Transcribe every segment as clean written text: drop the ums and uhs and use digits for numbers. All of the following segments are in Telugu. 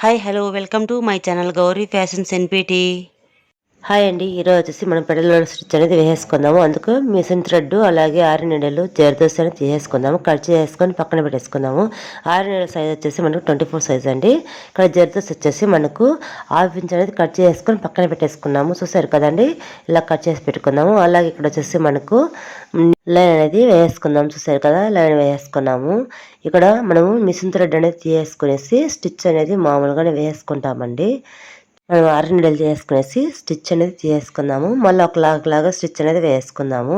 Hi hello welcome to my channel Gauri fashions NPT. Hi అండి. ఈరోజు వచ్చేసి మనం పెడల్ స్టిచ్ అనేది వేసుకుందాము. అందుకు మిషన్ థ్రెడ్ అలాగే ఆరు నీడలు జరదోసి అనేది తీసేసుకుందాము. కట్ చేసుకొని పక్కన పెట్టేసుకుందాము. ఆరు నీడల సైజ్ వచ్చేసి మనకు 24 సైజ్ అండి. ఇక్కడ జరదోసి వచ్చేసి మనకు ½ ఇంచ్ అనేది కట్ చేసుకొని పక్కన పెట్టేసుకున్నాము. చూసారు కదండి, ఇలా కట్ చేసి పెట్టుకుందాము. అలాగే ఇక్కడ వచ్చేసి మనకు లైన్ అనేది వేసుకుందాం. చూసారు కదా, లైన్ వేసుకున్నాము. ఇక్కడ మనము మిషన్ థ్రెడ్ అనేది తీసుకునేసి స్టిచ్ అనేది మామూలుగానే వేసుకుంటామండి. మనం ఆరు నీడలు చేసుకునేసి స్టిచ్ అనేది చేసుకుందాము. మళ్ళీ ఒక లాగా స్టిచ్ అనేది వేసుకుందాము.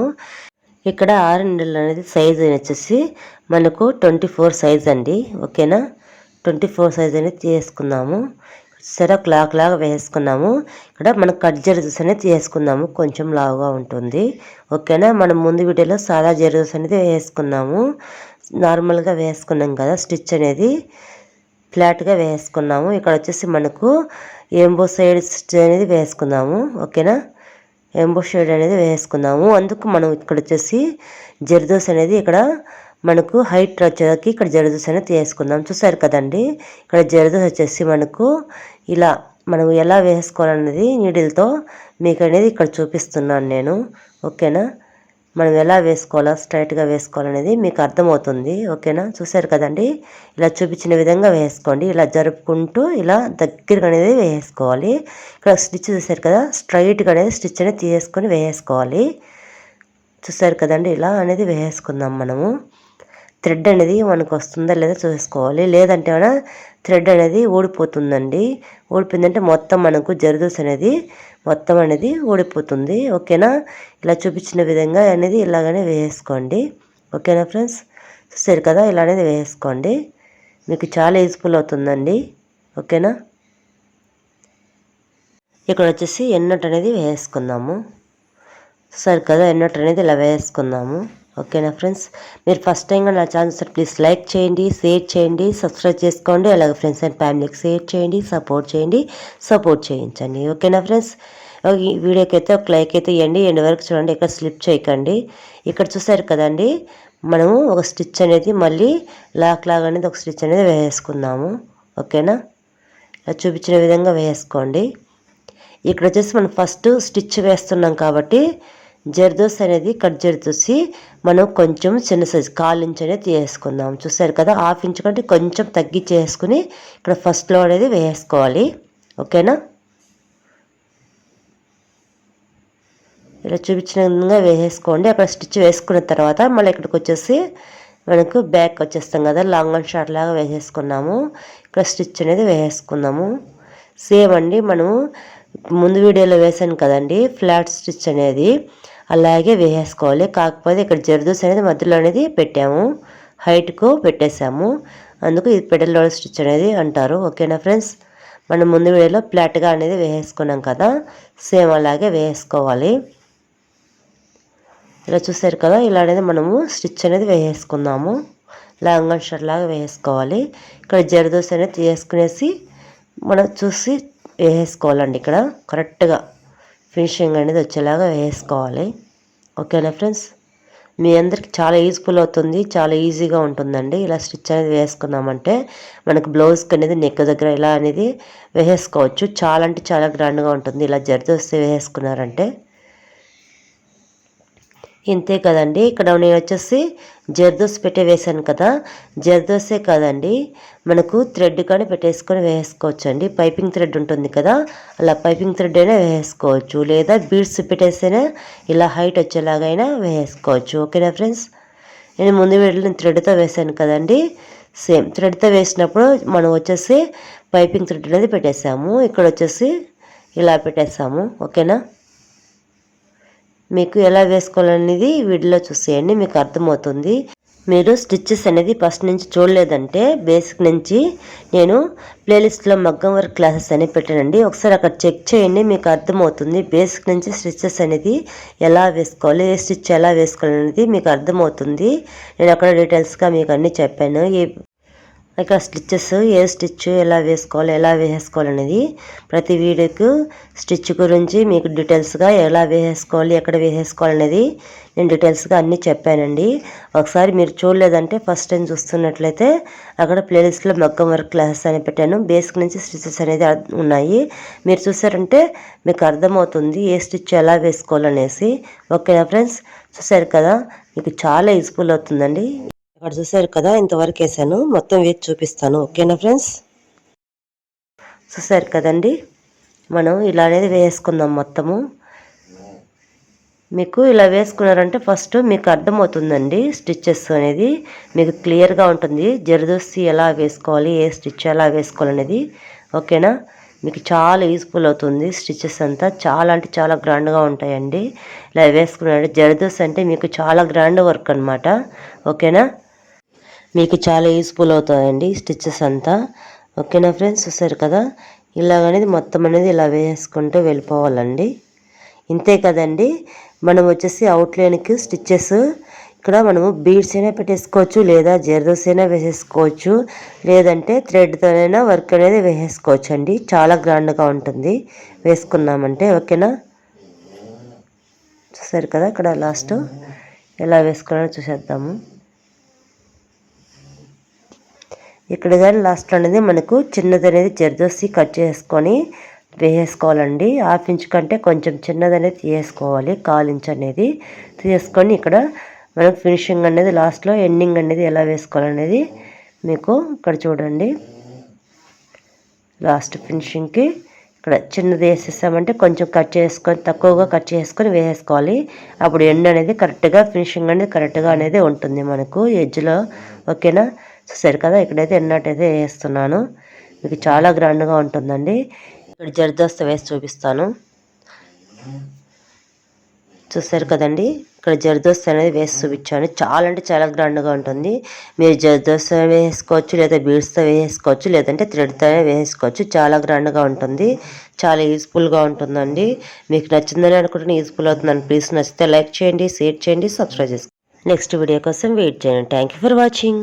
ఇక్కడ ఆరు నీడలు అనేది సైజ్ వచ్చేసి మనకు 24 సైజ్ అండి. ఓకేనా, 24 సైజ్ అనేది తీసుకుందాము. సరే, ఒక లాగా వేసుకున్నాము. ఇక్కడ మనం కట్ జెర్దోస్ అనేది తీసుకుందాము. కొంచెం లావుగా ఉంటుంది. ఓకేనా, మనం ముందు వీడియోలో సాదా జెర్దోస్ అనేది వేసుకున్నాము. నార్మల్గా వేసుకున్నాం కదా, స్టిచ్ అనేది ఫ్లాట్గా వేసుకున్నాము. ఇక్కడ వచ్చేసి మనకు ఎంబో సైడ్ స్టిచ్ అనేది వేసుకుందాము. ఓకేనా, ఎంబో షేడ్ అనేది వేసుకుందాము. అందుకు మనం ఇక్కడ వచ్చేసి జెర్దోస్ అనేది ఇక్కడ మనకు హైట్ వచ్చేకి ఇక్కడ జెర్దోస్ అనేది వేసుకుందాం. చూసారు కదండి, ఇక్కడ జెర్దోస్ వచ్చేసి మనకు ఇలా మనం ఎలా వేసుకోవాలనేది నీడిల్తో మీకు అనేది ఇక్కడ చూపిస్తున్నాను నేను. ఓకేనా, మనం ఎలా వేసుకోవాలో స్ట్రైట్గా వేసుకోవాలనేది మీకు అర్థమవుతుంది. ఓకేనా, చూసారు కదండి, ఇలా చూపించిన విధంగా వేసుకోండి. ఇలా జరుపుకుంటూ ఇలా దగ్గరగా అనేది వేసుకోవాలి. ఇక్కడ స్టిచ్ చూసారు కదా, స్ట్రైట్గా అనేది స్టిచ్ అనేది తీసుకొని వేసుకోవాలి. చూసారు కదండి, ఇలా అనేది వేసుకుందాం. మనము థ్రెడ్ అనేది మనకు వస్తుందా లేదా చూసుకోవాలి. లేదంటే థ్రెడ్ అనేది ఊడిపోతుందండి. ఊడిపోయిందంటే మొత్తం మనకు జెర్దోస్ అనేది మొత్తం అనేది ఊడిపోతుంది. ఓకేనా, ఇలా చూపించిన విధంగా అనేది ఇలాగనే వేసుకోండి. ఓకేనా ఫ్రెండ్స్, చూసారు కదా, ఇలా అనేది వేసుకోండి. మీకు చాలా యూజ్ఫుల్ అవుతుందండి. ఓకేనా, ఇక్కడ వచ్చేసి ఎన్నట్ అనేది వేసుకుందాము. చూసారు కదా, ఎన్నట్ అనేది ఇలా వేసుకుందాము. ఓకేనా ఫ్రెండ్స్, మీరు ఫస్ట్ టైంగా నా ఛానల్ చూస్తే ప్లీజ్ లైక్ చేయండి, షేర్ చేయండి, సబ్స్క్రైబ్ చేసుకోండి. అలాగే ఫ్రెండ్స్ అండ్ ఫ్యామిలీకి షేర్ చేయండి, సపోర్ట్ చేయించండి. ఓకేనా ఫ్రెండ్స్, ఈ వీడియోకి అయితే ఒక లైక్ అయితే ఇవ్వండి. ఎండ్ వరకు చూడండి, ఇక్కడ స్లిప్ చేయకండి. ఇక్కడ చూసారు కదండి, మనము ఒక స్టిచ్ అనేది మళ్ళీ లాగా అనేది ఒక స్టిచ్ అనేది వేసుకుందాము. ఓకేనా, ఇలా చూపించిన విధంగా వేసుకోండి. ఇక్కడ వచ్చేసి మనం ఫస్ట్ స్టిచ్ వేస్తున్నాం కాబట్టి జెర్దోస్ అనేది కట్ జెర్దోసి మనం కొంచెం చిన్న సైజు 1/4 ఇంచ్ అనేది వేసుకుందాం. చూసారు కదా, ½ ఇంచ్ కంటే కొంచెం తగ్గించి వేసుకుని ఇక్కడ ఫస్ట్లో అనేది వేసుకోవాలి. ఓకేనా, ఇలా చూపించిన విధంగా వేసుకోండి. అక్కడ స్టిచ్ వేసుకున్న తర్వాత మళ్ళీ ఇక్కడికి వచ్చేసి మనకు బ్యాక్ వచ్చేస్తాం కదా, లాంగ్ అండ్ షార్ట్ లాగా వేసేసుకున్నాము. ఇక్కడ స్టిచ్ అనేది వేసుకుందాము. సేమ్ అండి, మనము ముందు వీడియోలో వేసాను కదండి ఫ్లాట్ స్టిచ్ అనేది, అలాగే వేసుకోవాలి. కాకపోతే ఇక్కడ జెర్దోస్ అనేది మధ్యలో అనేది పెట్టాము, హైట్కు పెట్టేసాము. అందుకు ఇది పెడల్ స్టిచ్ అనేది అంటారు. ఓకేనా ఫ్రెండ్స్, మనం ముందు వీడియోలో ఫ్లాట్గా అనేది వేసుకున్నాం కదా, సేమ్ అలాగే వేసుకోవాలి. ఇలా చూసారు కదా, ఇలా అనేది మనము స్టిచ్ అనేది వేసుకుందాము. లాంగ్ అండ్ షార్ట్ లాగా వేసుకోవాలి. ఇక్కడ జెర్దోస్ అనేది వేసుకునేసి మనం చూసి వేసుకోవాలండి. ఇక్కడ కరెక్ట్గా ఫినిషింగ్ అనేది వచ్చేలాగా వేసుకోవాలి. ఓకేనా ఫ్రెండ్స్, మీ అందరికి చాలా యూజ్ఫుల్ అవుతుంది, చాలా ఈజీగా ఉంటుందండి. ఇలా స్టిచ్ అనేది వేసుకున్నామంటే మనకు బ్లౌజ్కి అనేది నెక్ దగ్గర ఇలా అనేది వేసుకోవచ్చు. చాలా అంటే చాలా గ్రాండ్గా ఉంటుంది ఇలా జెర్దోస్ వేసుకున్నారంటే. ఇంతే కదండి, ఇక్కడ నేను వచ్చేసి జెర్దోస్ పెట్టే వేసాను కదా, జెర్దోసే కదండి మనకు థ్రెడ్ కానీ పెట్టేసుకొని వేసుకోవచ్చు. పైపింగ్ థ్రెడ్ ఉంటుంది కదా, అలా పైపింగ్ థ్రెడ్ అయినా వేసుకోవచ్చు, లేదా బీడ్స్ పెట్టేస్తేనే ఇలా హైట్ వచ్చేలాగైనా వేసుకోవచ్చు. ఓకేనా ఫ్రెండ్స్, నేను ముందు వీడియోలో థ్రెడ్తో వేసాను కదండి, సేమ్ థ్రెడ్తో వేసినప్పుడు మనం వచ్చేసి పైపింగ్ థ్రెడ్ అనేది పెట్టేసాము. ఇక్కడ వచ్చేసి ఇలా పెట్టేసాము. ఓకేనా, మీకు ఎలా వేసుకోవాలనేది వీడియోలో చూసేయండి, మీకు అర్థమవుతుంది. మీరు స్టిచ్చెస్ అనేది ఫస్ట్ నుంచి చూడలేదంటే బేసిక్ నుంచి నేను ప్లేలిస్ట్లో మగ్గం వర్క్ క్లాసెస్ అనేవి పెట్టానండి, ఒకసారి అక్కడ చెక్ చేయండి, మీకు అర్థమవుతుంది. బేసిక్ నుంచి స్టిచ్చెస్ అనేది ఎలా వేసుకోవాలి, ఏ స్టిచ్ ఎలా వేసుకోవాలి అనేది మీకు అర్థమవుతుంది. నేను అక్కడ డీటెయిల్స్గా మీకు అన్నీ చెప్పాను. ఇక్కడ స్టిచ్చెస్ ఏ స్టిచ్ ఎలా వేసుకోవాలి అనేది ప్రతి వీడియోకు స్టిచ్ గురించి మీకు డీటెయిల్స్గా ఎలా వేసేసుకోవాలి, ఎక్కడ వేసేసుకోవాలి అనేది నేను డీటెయిల్స్గా అన్నీ చెప్పానండి. ఒకసారి మీరు చూడలేదంటే ఫస్ట్ టైం చూస్తున్నట్లయితే అక్కడ ప్లేలిస్ట్లో మగ్గం వర్క్ క్లాసెస్ అని పెట్టాను. బేసిక్ నుంచి స్టిచెస్ అనేది ఉన్నాయి. మీరు చూసారంటే మీకు అర్థమవుతుంది ఏ స్టిచ్ ఎలా వేసుకోవాలనేసి. ఓకేనా ఫ్రెండ్స్, చూసారు కదా, మీకు చాలా యూస్ఫుల్ అవుతుందండి. ఇక్కడ చూసారు కదా, ఇంతవరకు వేసాను, మొత్తం వేసి చూపిస్తాను. ఓకేనా ఫ్రెండ్స్, చూసారు కదండి, మనం ఇలా అనేది వేసుకుందాం మొత్తము. మీకు ఇలా వేసుకున్నారంటే ఫస్ట్ మీకు అర్థమవుతుందండి స్టిచ్చెస్ అనేది మీకు క్లియర్గా ఉంటుంది. జరదోసి ఎలా వేసుకోవాలి, ఏ స్టిచ్ ఎలా వేసుకోవాలి అనేది. ఓకేనా, మీకు చాలా యూస్ఫుల్ అవుతుంది. స్టిచ్చెస్ అంతా చాలా అంటే చాలా గ్రాండ్గా ఉంటాయండి. ఇలా వేసుకున్నారంటే జరదోసి అంటే మీకు చాలా గ్రాండ్ వర్క్ అనమాట. ఓకేనా, మీకు చాలా యూస్ఫుల్ అవుతాయండి స్టిచ్చెస్ అంతా. ఓకేనా ఫ్రెండ్స్, చూసారు కదా, ఇలాగనేది మొత్తం అనేది ఇలా వేసుకుంటూ వెళ్ళిపోవాలండి. ఇంతే కదండి. మనం వచ్చేసి అవుట్లైన్కి స్టిచ్చెస్ ఇక్కడ మనము బీడ్స్ అయినా పెట్టేసుకోవచ్చు, లేదా జర్దోస్ అయినా వేసేసుకోవచ్చు, లేదంటే థ్రెడ్తోనైనా వర్క్ అనేది వేసేసుకోవచ్చు అండి. చాలా గ్రాండ్గా ఉంటుంది వేసుకున్నామంటే. ఓకేనా, చూసారు కదా, ఇక్కడ లాస్ట్ ఎలా వేసుకోవాలో చూసేద్దాము. ఇక్కడ కానీ లాస్ట్ అనేది మనకు చిన్నది అనేది జర్దోసి కట్ చేసుకొని వేసేసుకోవాలండి. హాఫ్ ఇంచ్ కంటే కొంచెం చిన్నది అనేది తీసేసుకోవాలి, 1/4 ఇంచ్ అనేది తీసుకొని ఇక్కడ మనం ఫినిషింగ్ అనేది లాస్ట్లో ఎండింగ్ అనేది ఎలా వేసుకోవాలనేది మీకు ఇక్కడ చూడండి. లాస్ట్ ఫినిషింగ్కి ఇక్కడ చిన్నది వేసేసామంటే కొంచెం కట్ చేసుకొని తక్కువగా కట్ చేసుకొని వేసేసుకోవాలి. అప్పుడు ఎండ్ అనేది కరెక్ట్గా ఫినిషింగ్ అనేది కరెక్ట్గా అనేది ఉంటుంది మనకు ఎడ్జ్లో. ఓకేనా, చూసారు కదా, ఇక్కడైతే ఎన్నట్టయితే వేస్తున్నాను. మీకు చాలా గ్రాండ్గా ఉంటుందండి. ఇక్కడ జర్దోస్త వేసి చూపిస్తాను. చూసారు కదండి, ఇక్కడ జర్దోస్త అనేది వేసి చూపించాను. చాలా అంటే చాలా గ్రాండ్గా ఉంటుంది. మీరు జర్దోస్త వేసుకోవచ్చు, లేదా బీడ్స్తో వేసుకోవచ్చు, లేదంటే థ్రెడ్తో వేసుకోవచ్చు. చాలా గ్రాండ్గా ఉంటుంది, చాలా యూస్ఫుల్గా ఉంటుందండి. మీకు నచ్చిందని అనుకుంటున్న యూస్ఫుల్ అవుతుందని. ప్లీజ్ నచ్చితే లైక్ చేయండి, షేర్ చేయండి, సబ్స్క్రైబ్ చేసుకోండి. నెక్స్ట్ వీడియో కోసం వెయిట్ చేయండి. Thank you for watching.